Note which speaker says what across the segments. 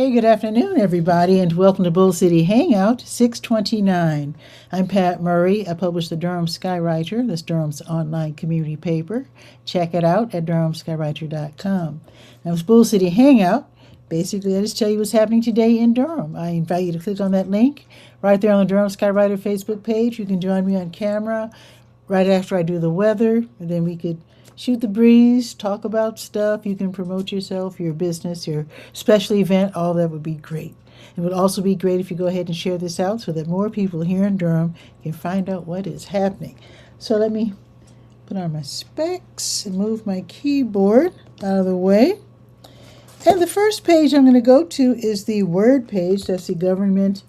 Speaker 1: Hey, good afternoon, everybody, and welcome to Bull City Hangout 629. I'm Pat Murray. I publish the Durham Skywriter, that's Durham's online community paper. Check it out at durhamskywriter.com. Now, it's Bull City Hangout. Basically, I just tell you what's happening today in Durham. I invite you to click on that link right there on the Durham Skywriter Facebook page. You can join me on camera right after I do the weather, and then we could shoot the breeze, talk about stuff. You can promote yourself, your business, your special event. All that would be great. It would also be great if you go ahead and share this out so that more people here in Durham can find out what is happening. So let me put on my specs and move my keyboard out of the way. And the first page I'm going to go to is the Word page. That's the government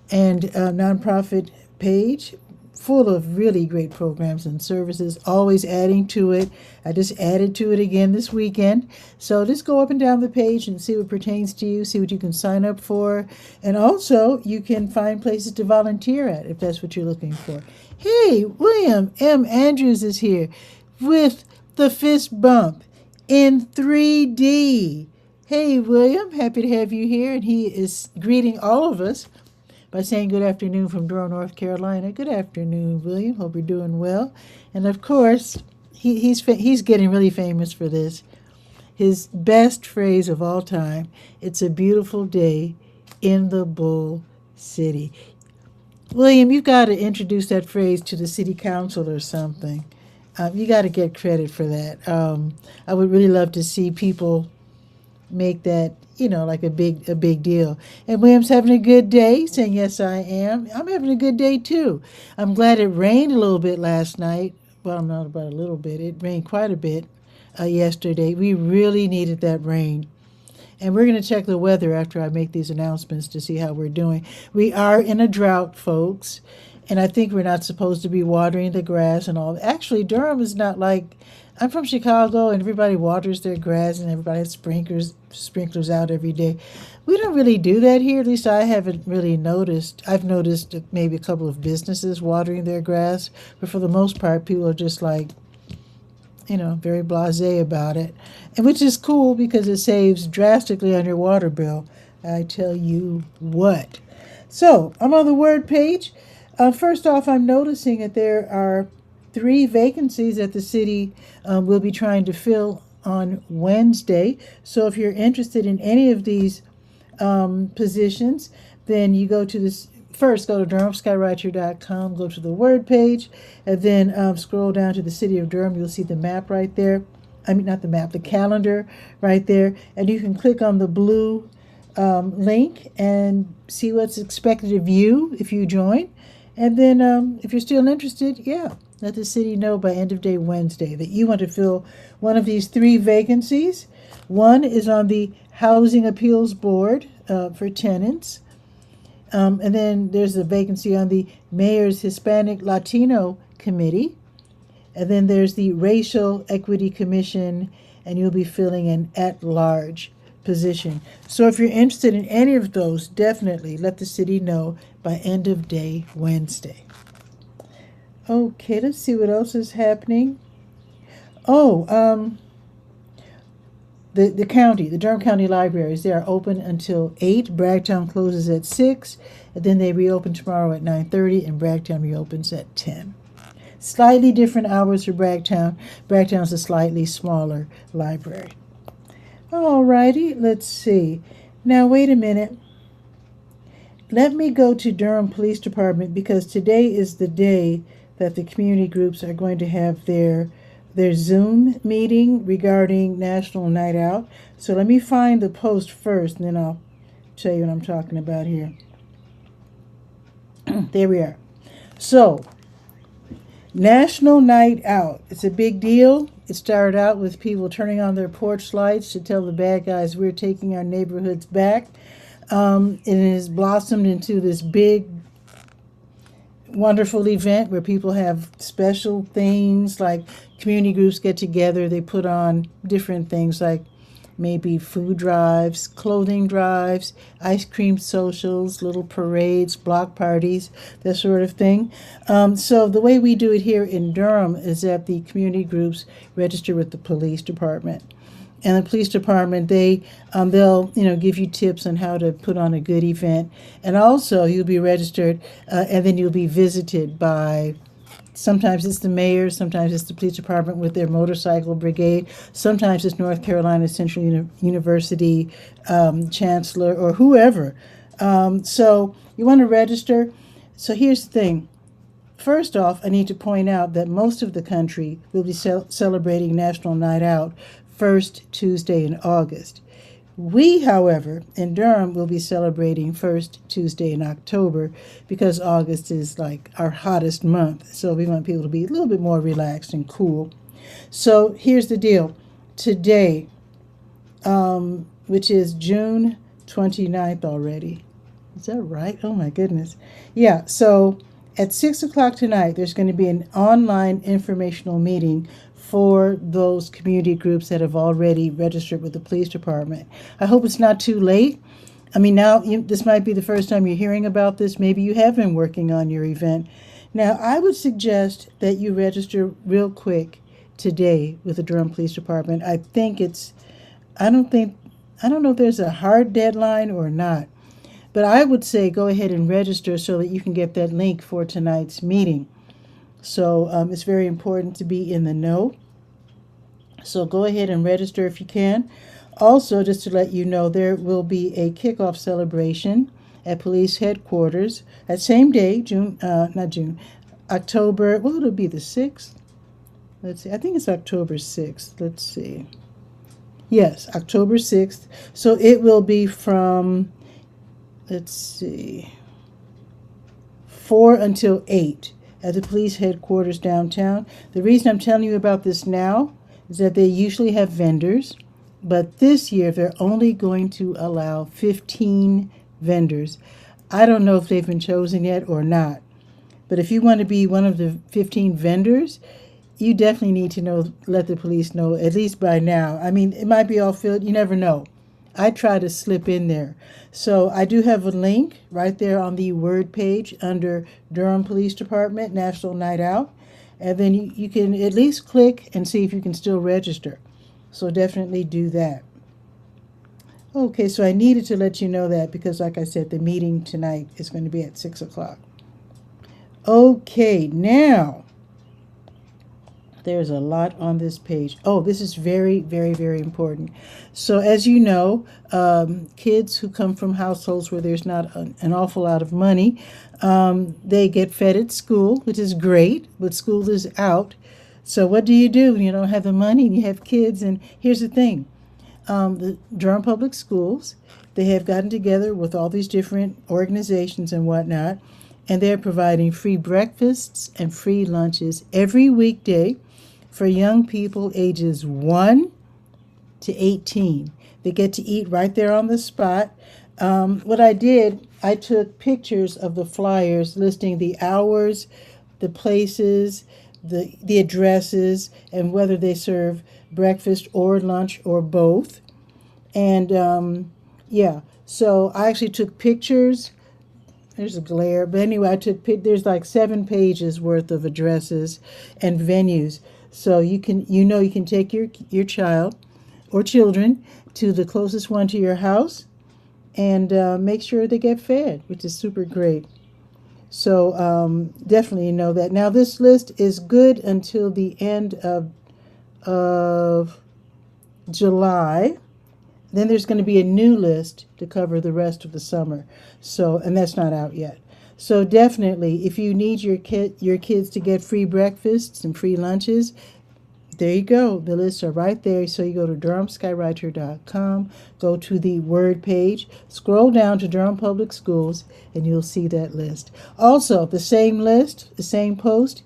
Speaker 1: and nonprofit page, full of really great programs and services, always adding to it. I just added to it again this weekend. So just go up and down the page and see what pertains to you, see what you can sign up for. And also, you can find places to volunteer at if that's what you're looking for. Hey, William M. Andrews is here with the fist bump in 3D. Hey, William, happy to have you here. And he is greeting all of us by saying good afternoon from Durham, North Carolina. Good afternoon, William. Hope you're doing well. And of course, he's getting really famous for this. His best phrase of all time: "It's a beautiful day in the Bull City." William, you've got to introduce that phrase to the city council or something. You got to get credit for that. I would really love to see people make that, like a big deal. And William's having a good day, saying, yes, I am. I'm having a good day, too. I'm glad it rained a little bit last night. Well, not about a little bit. It rained quite a bit yesterday. We really needed that rain. And we're going to check the weather after I make these announcements to see how we're doing. We are in a drought, folks. And I think we're not supposed to be watering the grass and all. Actually, Durham is not like... I'm from Chicago, and everybody waters their grass, and everybody has sprinklers out every day. We don't really do that here. At least I haven't really noticed. I've noticed maybe a couple of businesses watering their grass, but for the most part, people are just like, very blasé about it, and which is cool because it saves drastically on your water bill. I tell you what. So I'm on the Word page. First off, I'm noticing that there are 3 vacancies that the city will be trying to fill on Wednesday. So if you're interested in any of these positions, then you go to this. First, go to durhamskywriter.com, go to the Word page, and then scroll down to the city of Durham. You'll see the map right there. I mean, not the map, the calendar right there. And you can click on the blue link and see what's expected of you if you join. And then if you're still interested, let the city know by end of day Wednesday that you want to fill one of these 3 vacancies. One is on the Housing Appeals Board for tenants. And then there's a vacancy on the Mayor's Hispanic Latino Committee. And then there's the Racial Equity Commission, and you'll be filling an at-large position. So if you're interested in any of those, definitely let the city know by end of day Wednesday. Okay, let's see what else is happening. The Durham County Libraries, they are open until 8. Bragtown closes at 6, and then they reopen tomorrow at 9:30, and Bragtown reopens at 10. Slightly different hours for Bragtown. Bragtown's a slightly smaller library. All righty, let's see. Now, wait a minute. Let me go to Durham Police Department because today is the day that the community groups are going to have their Zoom meeting regarding National Night Out. So let me find the post first, and then I'll tell you what I'm talking about here. There we are. So, National Night Out. It's a big deal. It started out with people turning on their porch lights to tell the bad guys we're taking our neighborhoods back. And it has blossomed into this big, wonderful event where people have special things, like community groups get together. They put on different things like maybe food drives, clothing drives, ice cream socials, little parades, block parties, that sort of thing. So the way we do it here in Durham is that the community groups register with the police department. And the police department, they'll give you tips on how to put on a good event. And also you'll be registered, and then you'll be visited by, sometimes it's the mayor, sometimes it's the police department with their motorcycle brigade, sometimes it's North Carolina Central University chancellor or whoever. So you want to register. So here's the thing. First off, I need to point out that most of the country will be celebrating National Night Out first Tuesday in August. We, however, in Durham will be celebrating first Tuesday in October because August is like our hottest month. So we want people to be a little bit more relaxed and cool. So here's the deal. Today, which is June 29th already. Is that right? Oh my goodness. Yeah, so at 6 o'clock tonight, there's going to be an online informational meeting for those community groups that have already registered with the police department. I hope it's not too late. I mean, now this might be the first time you're hearing about this. Maybe you have been working on your event. Now, I would suggest that you register real quick today with the Durham Police Department. I don't know if there's a hard deadline or not. But I would say go ahead and register so that you can get that link for tonight's meeting. So it's very important to be in the know. So go ahead and register if you can. Also, just to let you know, there will be a kickoff celebration at police headquarters that same day, October, well, it'll be the 6th. Let's see, I think it's October 6th. Let's see. Yes, October 6th. So it will be from, let's see, 4 until 8 at the police headquarters downtown. The reason I'm telling you about this now is that they usually have vendors, but this year they're only going to allow 15 vendors. I don't know if they've been chosen yet or not, but if you want to be one of the 15 vendors, you definitely need to let the police know, at least by now. I mean, it might be all filled, you never know. I try to slip in there. So I do have a link right there on the Word page under Durham Police Department National Night Out. And then you can at least click and see if you can still register. So definitely do that. Okay, so I needed to let you know that because, like I said, the meeting tonight is going to be at 6 o'clock. Okay, now there's a lot on this page. Oh, this is very, very, very important. So as you know, kids who come from households where there's not an awful lot of money, they get fed at school, which is great, but school is out. So what do you do when you don't have the money and you have kids? And here's the thing. The Durham Public Schools, they have gotten together with all these different organizations and whatnot, and they're providing free breakfasts and free lunches every weekday for young people ages 1 to 18. They get to eat right there on the spot. What I did, I took pictures of the flyers listing the hours, the places, the addresses, and whether they serve breakfast or lunch or both. And yeah, so I actually took pictures. There's a glare, but anyway, there's like 7 pages worth of addresses and venues. So you can take your child or children to the closest one to your house and make sure they get fed, which is super great. So definitely know that. Now this list is good until the end of July. Then there's going to be a new list to cover the rest of the summer. So, and that's not out yet. So definitely, if you need your kids to get free breakfasts and free lunches, there you go. The lists are right there. So you go to DurhamSkyWriter.com, go to the Word page, scroll down to Durham Public Schools, and you'll see that list. Also, the same list, the same post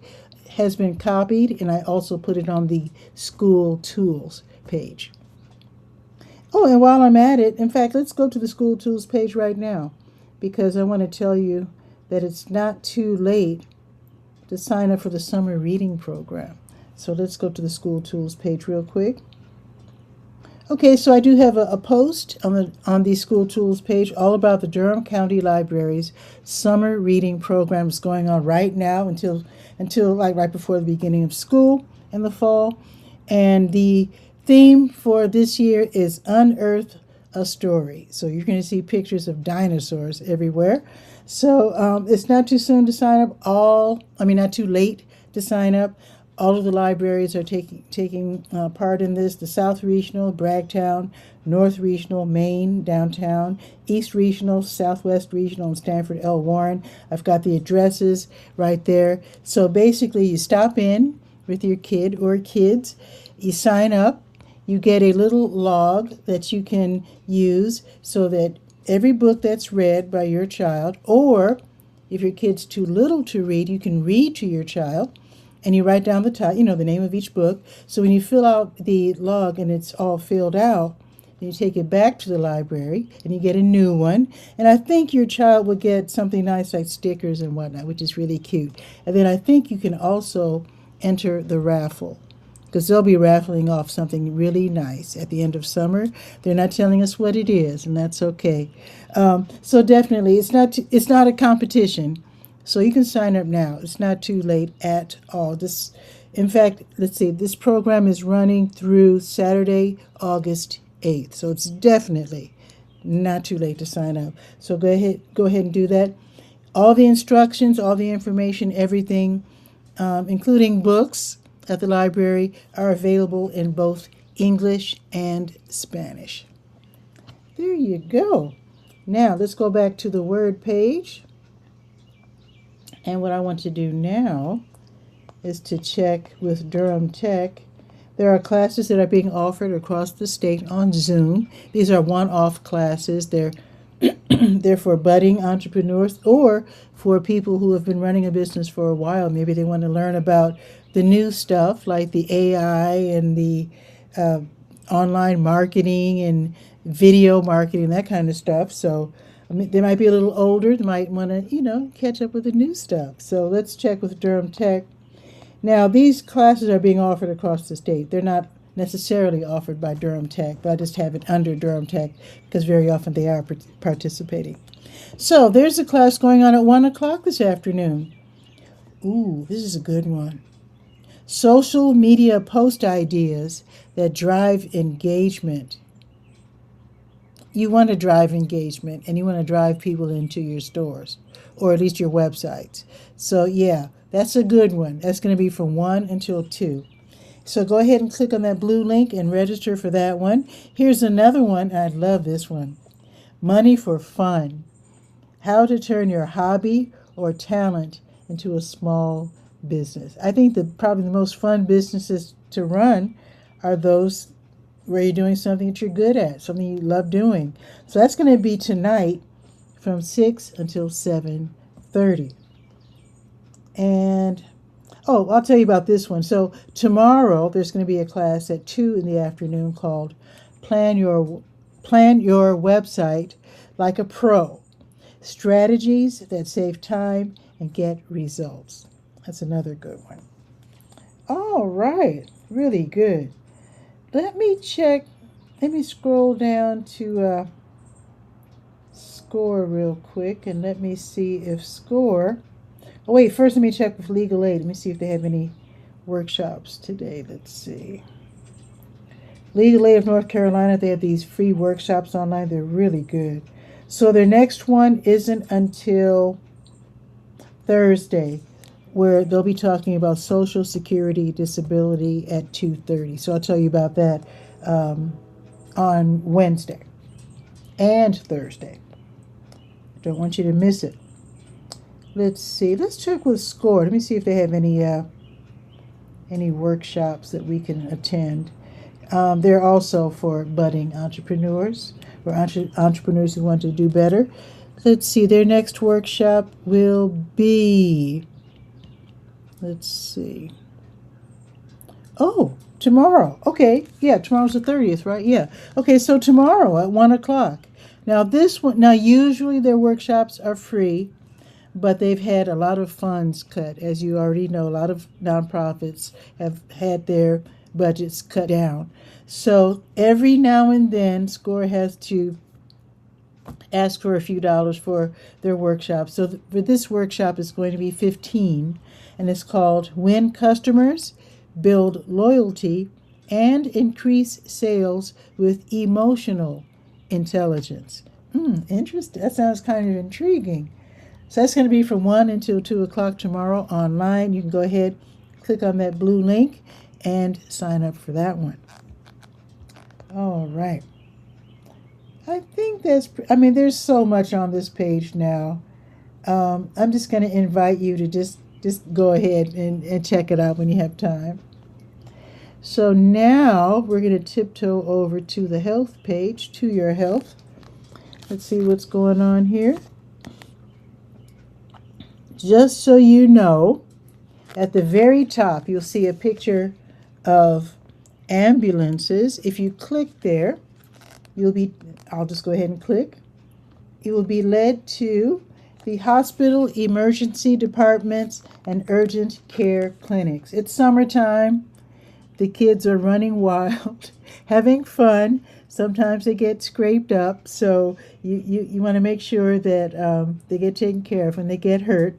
Speaker 1: has been copied, and I also put it on the School Tools page. Oh, and while I'm at it, in fact, let's go to the School Tools page right now, because I want to tell you that it's not too late to sign up for the summer reading program. So let's go to the School Tools page real quick. Okay, so I do have a post on the School Tools page all about the Durham County Library's summer reading program. Is going on right now until like right before the beginning of school in the fall. And the theme for this year is Unearth a Story. So you're going to see pictures of dinosaurs everywhere. So it's not too soon to sign up. Not too late to sign up. All of the libraries are taking part in this. The South Regional, Bragtown, North Regional, Maine, downtown, East Regional, Southwest Regional, and Stanford L. Warren. I've got the addresses right there. So basically, you stop in with your kid or kids, you sign up, you get a little log that you can use so that every book that's read by your child, or if your kid's too little to read, you can read to your child, and you write down the title, the name of each book. So when you fill out the log and it's all filled out, you take it back to the library and you get a new one. And I think your child will get something nice like stickers and whatnot, which is really cute. And then I think you can also enter the raffle, because they'll be raffling off something really nice at the end of summer. They're not telling us what it is, and that's okay. So definitely, it's not a competition. So you can sign up now. It's not too late at all. In fact, let's see, this program is running through Saturday, August 8th. So it's definitely not too late to sign up. So go ahead and do that. All the instructions, all the information, everything, including books at the library, are available in both English and Spanish. There you go. Now let's go back to the Word page. And what I want to do now is to check with Durham Tech. There are classes that are being offered across the state on Zoom. These are one-off classes. They're they're for budding entrepreneurs or for people who have been running a business for a while. Maybe they want to learn about the new stuff like the AI and the online marketing and video marketing, that kind of stuff. So they might be a little older. They might want to, catch up with the new stuff. So let's check with Durham Tech. Now, these classes are being offered across the state. They're not necessarily offered by Durham Tech, but I just have it under Durham Tech because very often they are participating. So there's a class going on at 1 o'clock this afternoon. Ooh, this is a good one. Social media post ideas that drive engagement. You want to drive engagement, and you want to drive people into your stores, or at least your websites. So yeah, that's a good one. That's going to be from 1 until 2. So go ahead and click on that blue link and register for that one. Here's another one. I love this one. Money for Fun. How to turn your hobby or talent into a small business. I think probably the most fun businesses to run are those where you're doing something that you're good at, something you love doing. So that's going to be tonight from 6 until 7:30. And I'll tell you about this one. So tomorrow there's going to be a class at 2 in the afternoon called Plan Your Website Like a Pro. Strategies that save time and get results. That's another good one. All right, really good. Let me check. Let me scroll down to SCORE real quick, and let me see if SCORE. Oh, wait, first let me check with Legal Aid. Let me see if they have any workshops today. Let's see. Legal Aid of North Carolina, they have these free workshops online. They're really good. So their next one isn't until Thursday, where they'll be talking about Social Security disability at 2:30. So I'll tell you about that on Wednesday and Thursday. Don't want you to miss it. Let's see. Let's check with SCORE. Let me see if they have any workshops that we can attend. They're also for budding entrepreneurs or entrepreneurs who want to do better. Let's see. Their next workshop will be, let's see. Oh, tomorrow. Okay. Yeah, tomorrow's the 30th, right? Yeah. Okay, so tomorrow at 1 o'clock. Now usually their workshops are free, but they've had a lot of funds cut. As you already know, a lot of nonprofits have had their budgets cut down. So every now and then, SCORE has to ask for a few dollars for their workshop. So for this workshop, it's going to be 15, and it's called Win Customers, Build Loyalty, and increase sales with emotional intelligence. Interesting. That sounds kind of intriguing. So that's going to be from 1 until 2 o'clock tomorrow online. You can go ahead, click on that blue link, and sign up for that one. All right. I think there's so much on this page now. I'm just going to invite you to just go ahead and check it out when you have time. So now we're going to tiptoe over to the health page, to your health. Let's see what's going on here. Just so you know, at the very top, you'll see a picture of ambulances. If you click there, I'll just go ahead and click. You will be led to the hospital emergency departments and urgent care clinics. It's summertime. The kids are running wild, having fun. Sometimes they get scraped up, so you want to make sure that they get taken care of when they get hurt.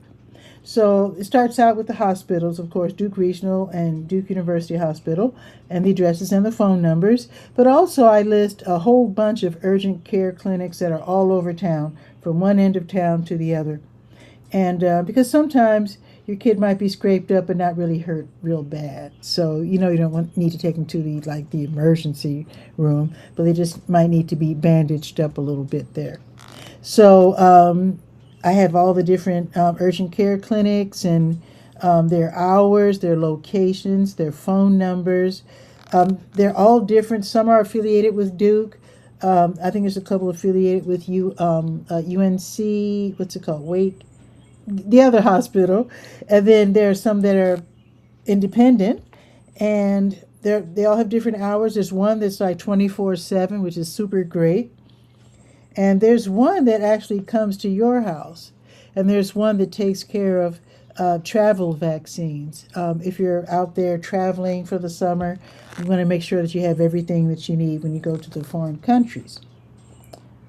Speaker 1: So it starts out with the hospitals, of course, Duke Regional and Duke University Hospital, and the addresses and the phone numbers. But also I list a whole bunch of urgent care clinics that are all over town, from one end of town to the other. And because sometimes your kid might be scraped up but not really hurt real bad. So, you don't need to take them to the emergency room, but they just might need to be bandaged up a little bit there. So I have all the different urgent care clinics and their hours, their locations, their phone numbers. They're all different. Some are affiliated with Duke. I think there's a couple affiliated with UNC, what's it called? Wake, the other hospital. And then there are some that are independent, and they all have different hours. There's one that's like 24/7, which is super great. And there's one that actually comes to your house. And there's one that takes care of travel vaccines. If you're out there traveling for the summer, you want to make sure that you have everything that you need when you go to the foreign countries.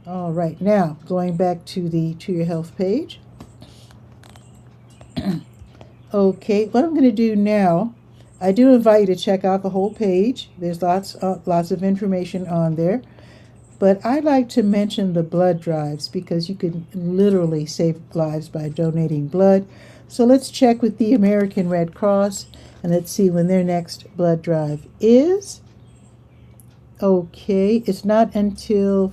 Speaker 1: All right, now going back to your health page. Okay, what I'm going to do now, I do invite you to check out the whole page. There's lots of information on there. But I like to mention the blood drives because you can literally save lives by donating blood. So let's check with the American Red Cross and let's see when their next blood drive is. Okay, it's not until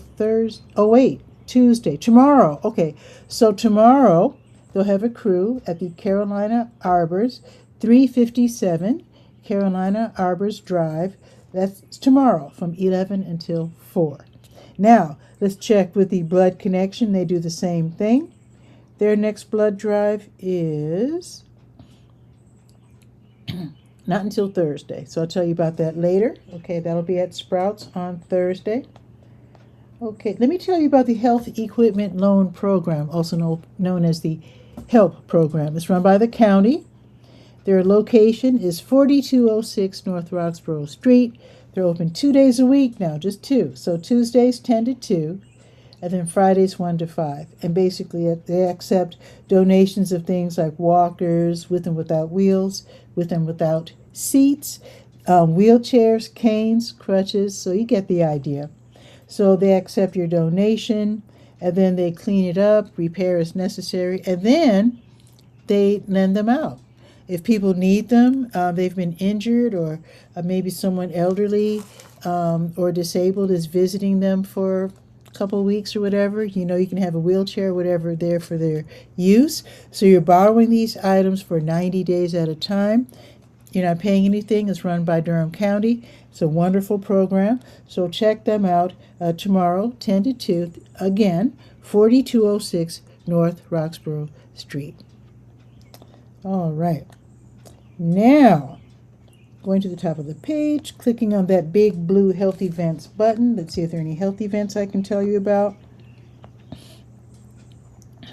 Speaker 1: Tuesday, tomorrow. Okay, so tomorrow they'll have a crew at the Carolina Arbors, 357 Carolina Arbors Drive. That's tomorrow from 11 until 4. Now, let's check with the Blood Connection. They do the same thing. Their next blood drive is not until Thursday. So I'll tell you about that later. Okay, that'll be at Sprouts on Thursday. Okay, let me tell you about the Health Equipment Loan Program, also known as the HELP program. It's run by the county. Their location is 4206 North Roxborough Street. They're open 2 days a week now, just 2. So Tuesdays 10 to 2, and then Fridays 1 to 5. And basically they accept donations of things like walkers, with and without wheels, with and without seats, wheelchairs, canes, crutches, so you get the idea. So they accept your donation, and then they clean it up, repair as necessary, and then they lend them out. If people need them, they've been injured, or maybe someone elderly or disabled is visiting them for a couple of weeks or whatever, you can have a wheelchair or whatever there for their use. So you're borrowing these items for 90 days at a time. You're not paying anything. It's run by Durham County. It's a wonderful program. So check them out tomorrow, 10 to 2, again, 4206 North Roxborough Street. All right. Now, going to the top of the page, clicking on that big blue health events button. Let's see if there are any health events I can tell you about.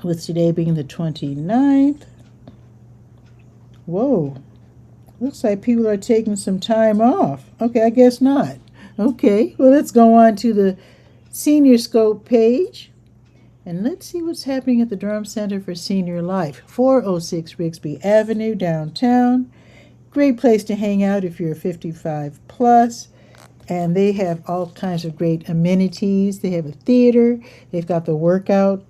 Speaker 1: With today being the 29th. Whoa. Looks like people are taking some time off. Okay, I guess not. Okay, well, let's go on to the Senior Scope page. And let's see what's happening at the Durham Center for Senior Life, 406 Rigsby Avenue, downtown. great place to hang out if you're 55 plus. And they have all kinds of great amenities. They have a theater. They've got the workout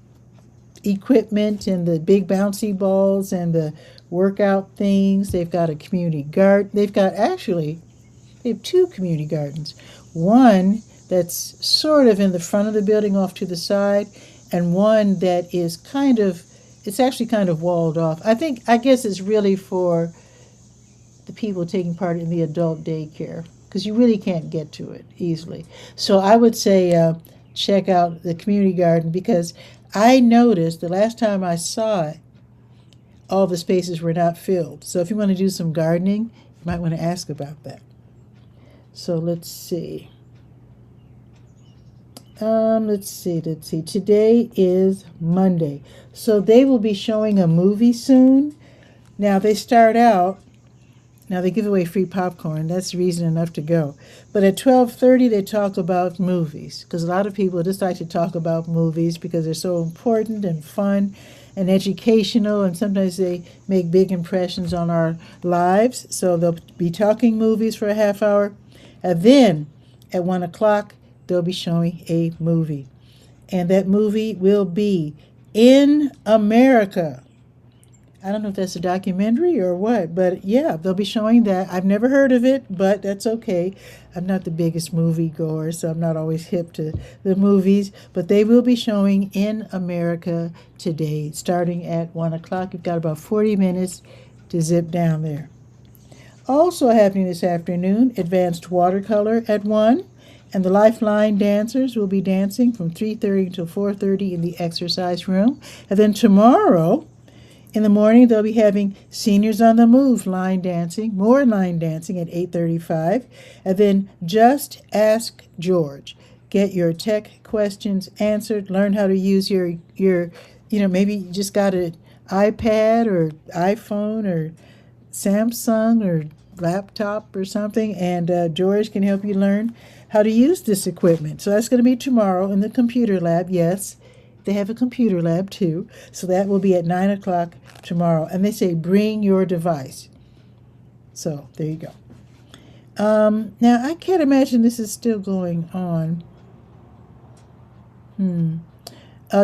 Speaker 1: equipment and the big bouncy balls and the workout things. They've got a community garden. They have two community gardens. One that's sort of in the front of the building off to the side, and one that is it's actually kind of walled off. I guess it's really for the people taking part in the adult daycare, because you really can't get to it easily. So I would say check out the community garden, because I noticed the last time I saw it, all the spaces were not filled. So if you want to do some gardening, you might want to ask about that. So let's see. Let's see. Today is Monday. So they will be showing a movie soon. Now they give away free popcorn. That's reason enough to go. But at 12:30 they talk about movies, because a lot of people just like to talk about movies because they're so important and fun and educational, and sometimes they make big impressions on our lives. So they'll be talking movies for a half hour. And then at 1 o'clock, they'll be showing a movie. And that movie will be In America. I don't know if that's a documentary or what, but yeah, they'll be showing that. I've never heard of it, but that's okay. I'm not the biggest movie goer, so I'm not always hip to the movies, but they will be showing In America today, starting at 1 o'clock. You've got about 40 minutes to zip down there. Also happening this afternoon, advanced watercolor at 1, and the Lifeline dancers will be dancing from 3:30 until 4:30 in the exercise room. And then tomorrow, in the morning, they'll be having Seniors on the Move more line dancing at 8:35. And then Just Ask George. Get your tech questions answered. Learn how to use your maybe you just got an iPad or iPhone or Samsung or laptop or something, and George can help you learn how to use this equipment. So that's going to be tomorrow in the computer lab. Yes, they have a computer lab too. So that will be at 9 o'clock tomorrow. And they say bring your device. So there you go. Now, I can't imagine this is still going on.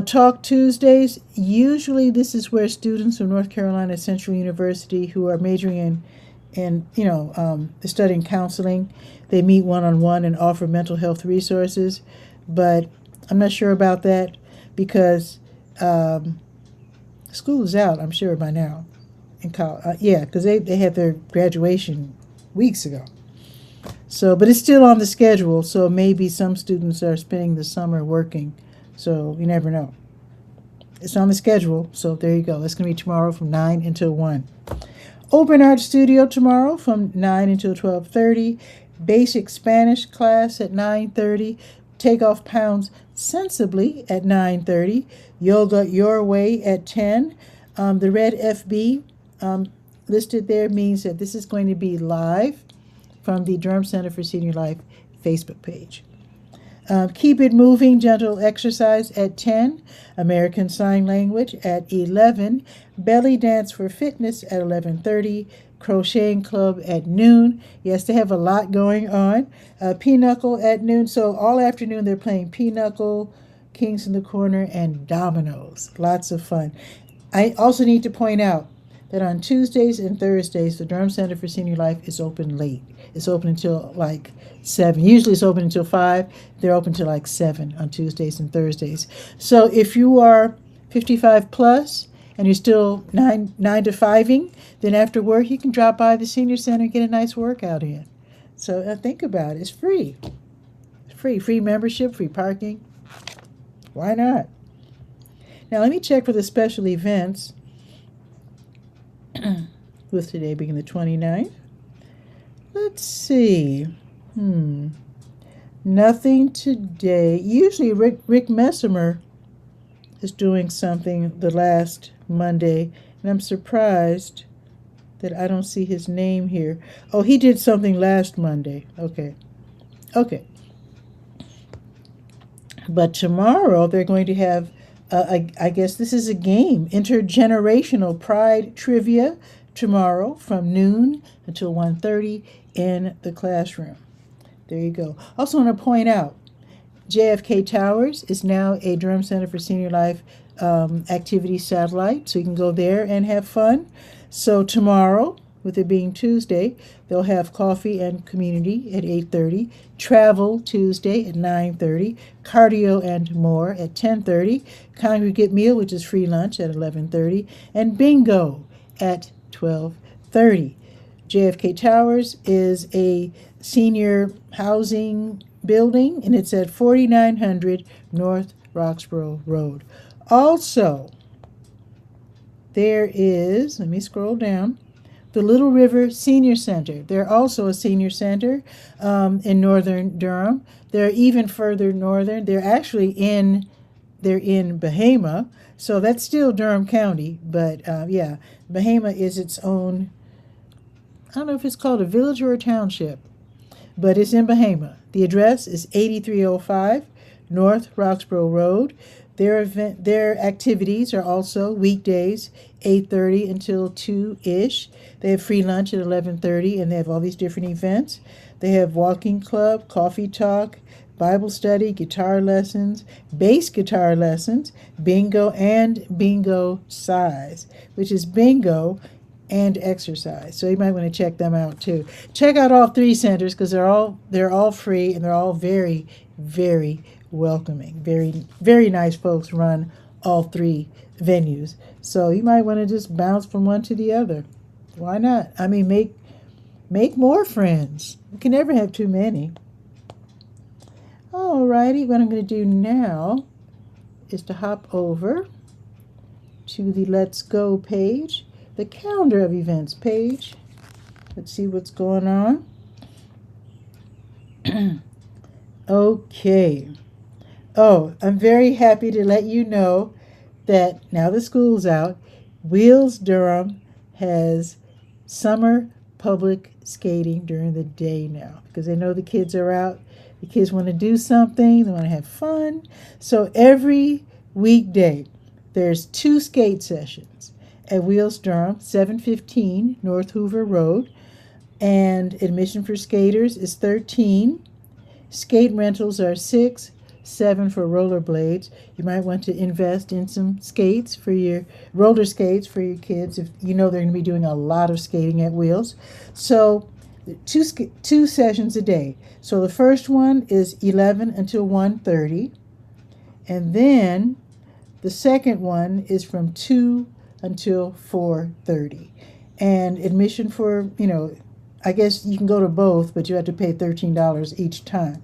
Speaker 1: Talk Tuesdays. Usually this is where students from North Carolina Central University who are majoring in studying counseling, they meet one-on-one and offer mental health resources. But I'm not sure about that, because school is out, I'm sure, by now. In college, because they had their graduation weeks ago. So, but it's still on the schedule, so maybe some students are spending the summer working. So you never know. It's on the schedule, so there you go. That's going to be tomorrow from 9 until 1. Open Art Studio tomorrow from 9 until 12:30. Basic Spanish class at 9:30. Take off pounds sensibly at 9:30. Yoga Your Way at 10. The red FB listed there means that this is going to be live from the Durham Center for Senior Life Facebook page. Keep It Moving Gentle Exercise at 10. American Sign Language at 11. Belly Dance for Fitness at 11:30. Crocheting Club at noon. Yes, they have a lot going on. Pinochle at noon. So all afternoon they're playing Pinochle, Kings in the Corner, and Dominoes. Lots of fun. I also need to point out that on Tuesdays and Thursdays, the Durham Center for Senior Life is open late. It's open until like 7. Usually it's open until 5. They're open till like 7 on Tuesdays and Thursdays. So if you are 55 plus and you're still 9 to 5ing, then after work you can drop by the Senior Center and get a nice workout in. So think about it. It's free. It's free. Free membership, free parking. Why not? Now let me check for the special events. With today being the 29th. Let's see. Nothing today. Usually Rick Messimer is doing something the last Monday, and I'm surprised that I don't see his name here. Oh, he did something last Monday. Okay. But tomorrow they're going to have I guess this is a game, intergenerational pride trivia, tomorrow from noon until 1:30 in the classroom. There you go. Also want to point out, JFK Towers is now a Durham Center for Senior Life activity satellite, so you can go there and have fun. So tomorrow, with it being Tuesday, they'll have coffee and community at 8:30, travel Tuesday at 9:30, cardio and more at 10:30, congregate meal, which is free lunch, at 11:30, and bingo at 12:30. JFK Towers is a senior housing building, and it's at 4900 North Roxborough Road. Also, there is, let me scroll down, the Little River Senior Center. They're also a senior center in northern Durham. They're even further northern. They're in Bahama, so that's still Durham County, but yeah, Bahama is its own, I don't know if it's called a village or a township, but it's in Bahama. The address is 8305 North Roxborough Road. Their activities are also weekdays, 8:30 until 2-ish. They have free lunch at 11:30, and they have all these different events. They have walking club, coffee talk, Bible study, guitar lessons, bass guitar lessons, bingo, and bingo size, which is bingo and exercise. So you might want to check them out too. Check out all three centers because they're all free, and they're all very, very welcoming. Very, very nice folks run all three venues. So you might want to just bounce from one to the other. Why not? I mean, make more friends. You can never have too many. Alrighty, what I'm going to do now is to hop over to the Let's Go page, the calendar of events page. Let's see what's going on. Okay. Oh, I'm very happy to let you know that now the school's out, Wheels Durham has summer public skating during the day now because they know the kids are out. The kids want to do something, they want to have fun. So every weekday, there's 2 skate sessions at Wheels Durham, 715 North Hoover Road, and admission for skaters is $13. Skate rentals are $6, $7 for rollerblades. You might want to invest in some skates for your roller skates for your kids if you know they're going to be doing a lot of skating at Wheels. So two sessions a day. So the first one is 11 until 1:30, and then the second one is from 2 until 4:30. And admission for, I guess you can go to both, but you have to pay $13 each time.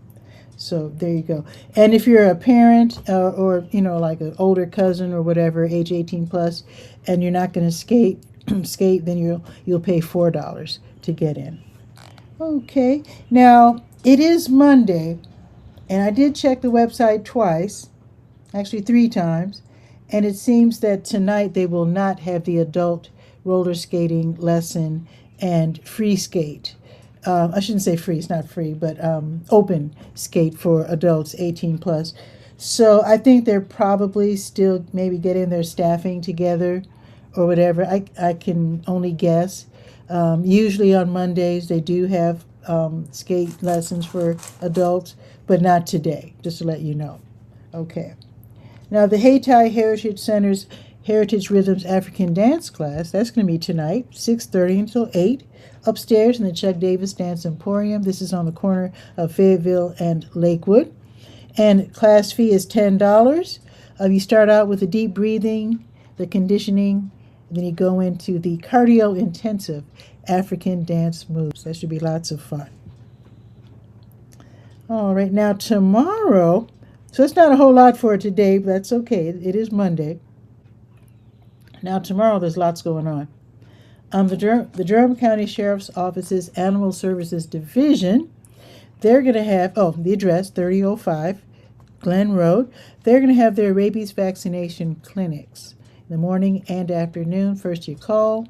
Speaker 1: So there you go. And if you're a parent or like an older cousin or whatever, age 18 plus, and you're not going to skate, then you'll pay $4 to get in. Okay. Now it is Monday, and I did check the website twice, actually 3 times, and it seems that tonight they will not have the adult roller skating lesson and free skate. I shouldn't say free, it's not free, but open skate for adults 18 plus. So I think they're probably still maybe getting their staffing together or whatever. I can only guess. Usually on Mondays they do have skate lessons for adults, but not today, just to let you know. Okay. Now the Hayti Heritage Center's Heritage Rhythms African Dance class, that's going to be tonight, 6:30 until 8, upstairs in the Chuck Davis Dance Emporium. This is on the corner of Fayetteville and Lakewood. And class fee is $10. You start out with the deep breathing, the conditioning, and then you go into the cardio intensive African dance moves. That should be lots of fun. All right, now tomorrow, so it's not a whole lot for today, but that's okay. It is Monday. Now tomorrow there's lots going on. The Durham County Sheriff's Office's Animal Services Division, they're going to have, the address, 3005 Glen Road. They're going to have their rabies vaccination clinics in the morning and afternoon. First you call,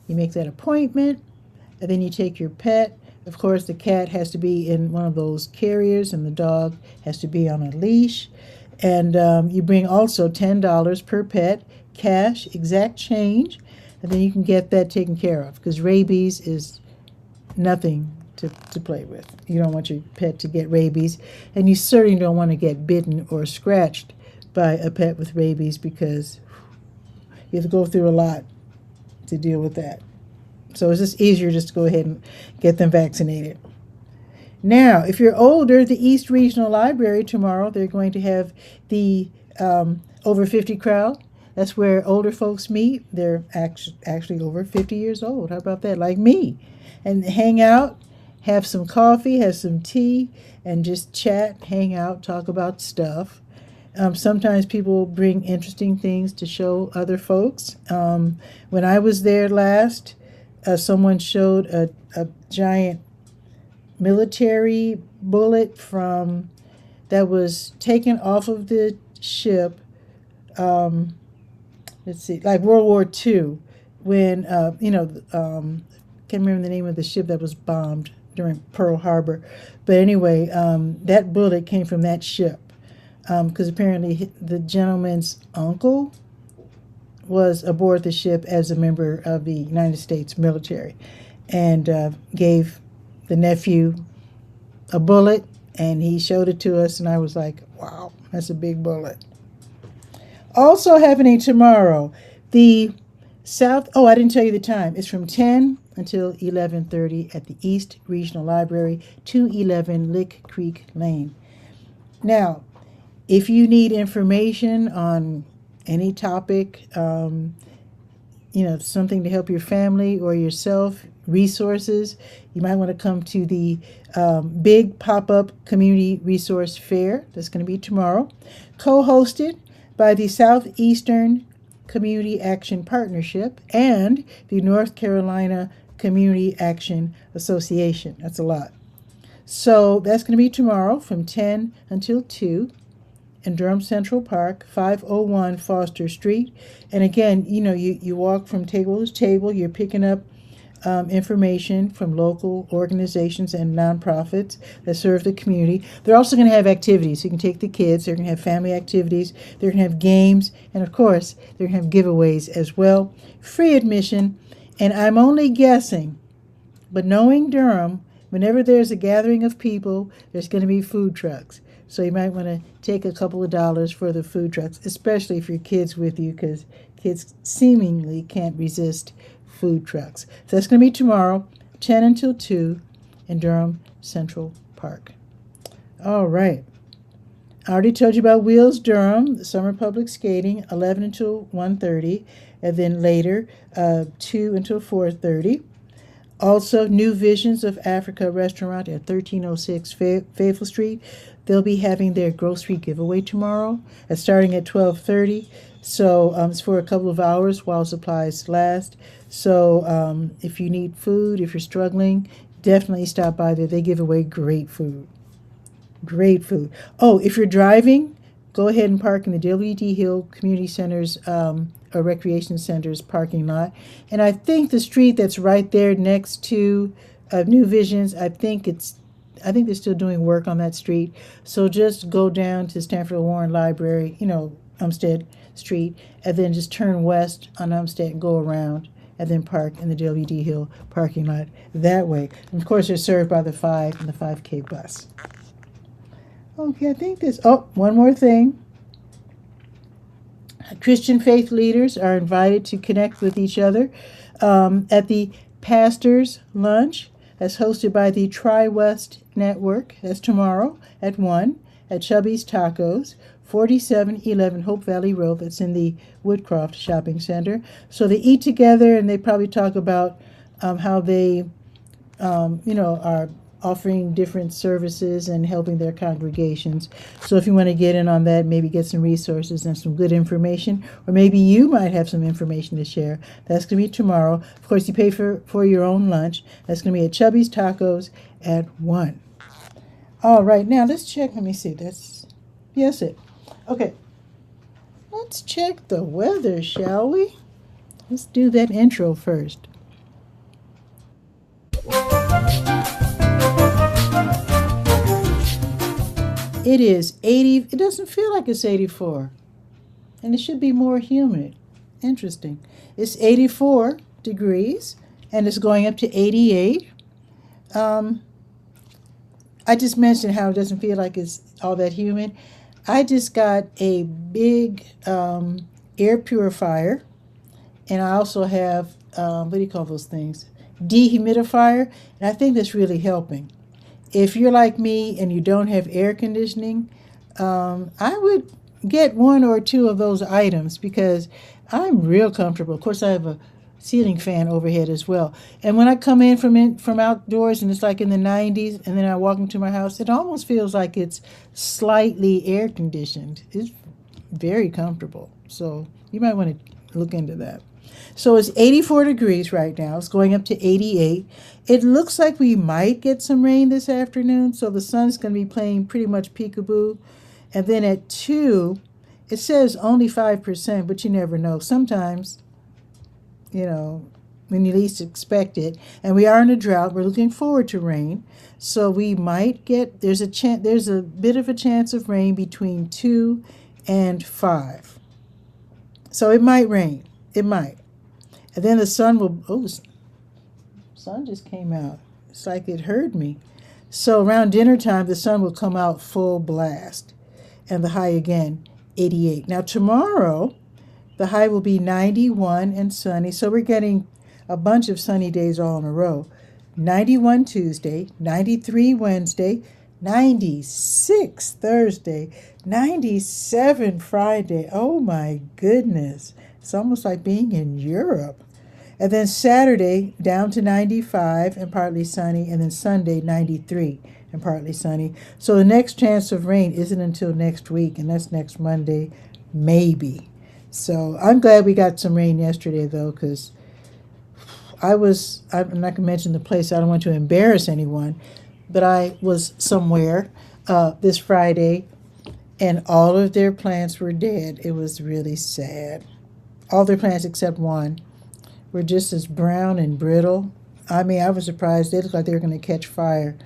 Speaker 1: you make that appointment, and then you take your pet. Of course, the cat has to be in one of those carriers, and the dog has to be on a leash. And you bring also $10 per pet, cash, exact change. and then you can get that taken care of, because rabies is nothing to play with. You don't want your pet to get rabies, and you certainly don't want to get bitten or scratched by a pet with rabies, because you have to go through a lot to deal with that. So it's just easier just to go ahead and get them vaccinated. Now, if you're older, the East Regional Library tomorrow, they're going to have the over 50 crowd. That's where older folks meet. They're actually over 50 years old. How about that? Like me. And hang out, have some coffee, have some tea, and just chat, hang out, talk about stuff. Sometimes people bring interesting things to show other folks. When I was there last, someone showed a giant military bullet from that was taken off of the ship. Let's see, like World War II, when can't remember the name of the ship that was bombed during Pearl Harbor, but anyway, that bullet came from that ship, because apparently the gentleman's uncle was aboard the ship as a member of the United States military, and gave the nephew a bullet, and he showed it to us, and I was like, wow, that's a big bullet. Also happening tomorrow, the South, I didn't tell you the time. It's from 10 until 11:30 at the East Regional Library, 211 Lick Creek Lane. Now, if you need information on any topic, something to help your family or yourself, resources, you might want to come to the big pop-up community resource fair that's going to be tomorrow, co-hosted by the Southeastern Community Action Partnership and the North Carolina Community Action Association. That's a lot. So that's going to be tomorrow from 10 until 2 in Durham Central Park, 501 Foster Street. And again, you walk from table to table. You're picking up information from local organizations and nonprofits that serve the community. They're also going to have activities. You can take the kids. They're going to have family activities. They're going to have games. And, of course, they're going to have giveaways as well. Free admission. And I'm only guessing, but knowing Durham, whenever there's a gathering of people, there's going to be food trucks. So you might want to take a couple of dollars for the food trucks, especially if your kid's with you, because kids seemingly can't resist food trucks. So that's going to be tomorrow, 10 until 2 in Durham Central Park. All right. I already told you about Wheels Durham, the summer public skating, 11 until 1:30, and then later 2 until 4:30. Also, New Visions of Africa restaurant at 1306 Fayetteville Street. They'll be having their grocery giveaway tomorrow, starting at 12:30. So it's for a couple of hours while supplies last. So if you need food, if you're struggling, definitely stop by there. They give away great food. Great food. Oh, if you're driving, go ahead and park in the W.D. Hill Community Center's or Recreation Center's parking lot. And I think the street that's right there next to New Visions, I think they're still doing work on that street. So just go down to Stanford Warren Library, Umstead Street, and then just turn west on Umstead and go around, and then park in the W.D. Hill parking lot that way. And of course, they're served by the 5 and the 5K bus. Okay, I think one more thing. Christian faith leaders are invited to connect with each other at the Pastor's Lunch. That's hosted by the Tri-West Network. That's tomorrow at 1 at Chubby's Tacos, 4711 Hope Valley Road. That's in the Woodcroft Shopping Center. So they eat together, and they probably talk about how they, are offering different services and helping their congregations. So if you want to get in on that, maybe get some resources and some good information, or maybe you might have some information to share, that's going to be tomorrow. Of course, you pay for your own lunch. That's going to be at Chubby's Tacos at 1. All right, now let's check. Let me see. Yes, it. Okay. Let's check the weather, shall we? Let's do that intro first. It is 80. It doesn't feel like it's 84. And it should be more humid. Interesting. It's 84 degrees, and it's going up to 88. I just mentioned how it doesn't feel like it's all that humid. I just got a big air purifier, and I also have, what do you call those things? Dehumidifier, and I think that's really helping. If you're like me and you don't have air conditioning, I would get one or two of those items because I'm real comfortable. Of course, I have a ceiling fan overhead as well. And when I come from outdoors and it's like in the 90s, and then I walk into my house, it almost feels like it's slightly air conditioned. It's very comfortable. So you might want to look into that. So it's 84 degrees right now. It's going up to 88. It looks like we might get some rain this afternoon, so the sun's going to be playing pretty much peekaboo. And then at 2, it says only 5%, but you never know. Sometimes, when you least expect it. And we are in a drought. We're looking forward to rain. So we might get, there's a bit of a chance of rain between 2 and 5. So it might rain. It might. And then the sun will, the sun just came out. It's like it heard me. So around dinner time, the sun will come out full blast. And the high again, 88. Now tomorrow, the high will be 91 and sunny. So we're getting a bunch of sunny days all in a row. 91 Tuesday, 93 Wednesday, 96 Thursday, 97 Friday. Oh my goodness. It's almost like being in Europe. And then Saturday down to 95 and partly sunny, and then Sunday 93 and partly sunny. So the next chance of rain isn't until next week, and that's next Monday, maybe. So I'm glad we got some rain yesterday, though, because I'm not going to mention the place. I don't want to embarrass anyone, but I was somewhere this Friday, and all of their plants were dead. It was really sad. All their plants except one were just as brown and brittle. I mean, I was surprised. They looked like they were going to catch fire.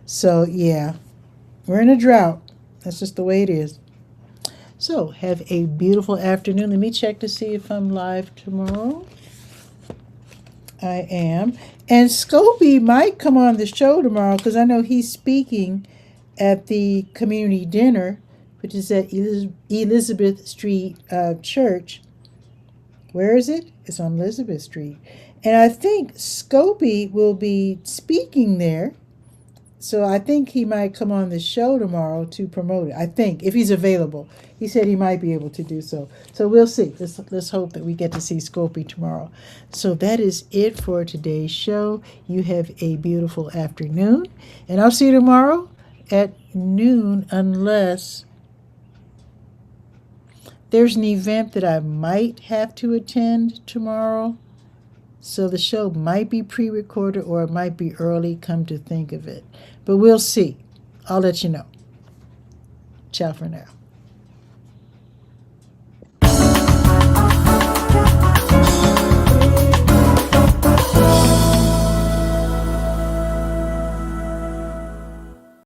Speaker 1: So, yeah, we're in a drought. That's just the way it is. So, have a beautiful afternoon. Let me check to see if I'm live tomorrow. I am. And Scopey might come on the show tomorrow because I know he's speaking at the community dinner, which is at Elizabeth Street Church. Where is it? It's on Elizabeth Street. And I think Scopey will be speaking there. So I think he might come on the show tomorrow to promote it. I think, if he's available. He said he might be able to do so. So we'll see. Let's hope that we get to see Scopey tomorrow. So that is it for today's show. You have a beautiful afternoon. And I'll see you tomorrow at noon, unless there's an event that I might have to attend tomorrow. So the show might be pre-recorded or it might be early, come to think of it. But we'll see. I'll let you know. Ciao for now.